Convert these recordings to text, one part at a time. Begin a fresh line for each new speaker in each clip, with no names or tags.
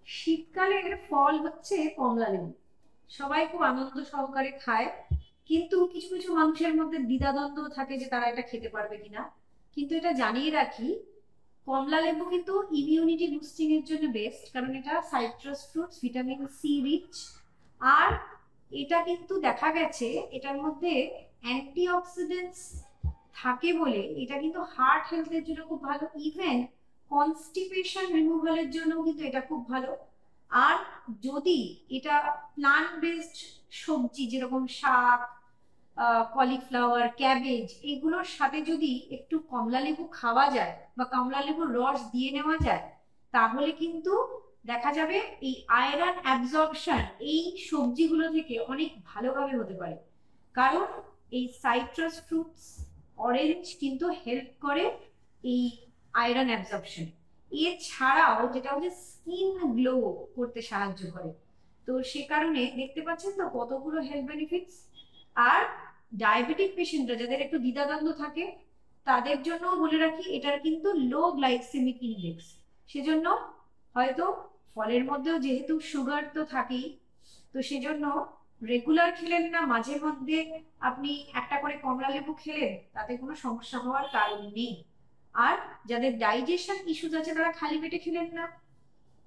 শীতকালের ফল হচ্ছে কমলা লেবু। সবাই খুব আনন্দ সহকারে খায়, কিন্তু কিছু কিছু মানুষের মধ্যে দ্বিধাদ্বন্দ্ব থাকে যে তারা এটা খেতে পারবে কিনা। কিন্তু এটা জানিয়ে রাখি, কমলা লেবু কিন্তু ইমিউনিটি বুস্টিং এর জন্য বেস্ট, কারণ এটা citrus fruits, vitamin C rich. আর এটা কিন্তু দেখা গেছে এটার মধ্যে অ্যান্টিঅক্সিডেন্টস থাকে বলে এটা কিন্তু হার্ট হেলথের জন্য খুব ভালো। ইভেন কনস্টিপেশন রিমুভালের জন্য কিন্তু এটা খুব ভালো। আর যদি এটা প্লান্ট বেসড সবজি যেরকম শাক, কলিফ্লাওয়ার, ক্যাবেজ, এগুলোর সাথে যদি একটু কমলা লেবু খাওয়া যায় বা কমলা লেবুর রস দিয়ে নেওয়া যায়, তাহলে কিন্তু দেখা যাবে এই আয়রন অ্যাবজর্পশন এই সবজিগুলো থেকে অনেক ভালোভাবে হতে পারে। কারণ এই সাইট্রাস ফ্রুটস, অরেঞ্জ কিন্তু হেল্প করে এই আয়রন অ্যাবজর্পশন। এছাড়াও যেটা হচ্ছে স্কিন গ্লো করতে সাহায্য করে। তো সে কারণে দেখতে পাচ্ছেন তো কতগুলো হেলথ বেনিফিটস। আর ডায়াবেটিক পেশেন্টরা যাদের একটু দ্বিধাদ্বন্দ্ব থাকে, তাদের জন্য বলে রাখি এটার কিন্তু লো গ্লাইসেমিক ইন্ডেক্স। সেজন্য হয়তো ফলের মধ্যেও যেহেতু সুগার তো থাকেই, তো সেজন্য রেগুলার খেলেন না, মাঝে মধ্যে আপনি একটা করে কমলা লেবু খেলেন, তাতে কোনো সমস্যা হওয়ার কারণ নেই। আর যাদের ডাইজেশন ইস্যুস আছে তারা খালি পেটে খেলেন না,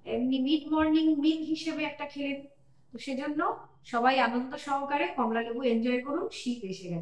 এমনি মিড মর্নিং মিল হিসেবে একটা খেলেন। তো সেজন্য সবাই আনন্দ সহকারে কমলা লেবু এনজয় করুন, শীত এসে গেছে।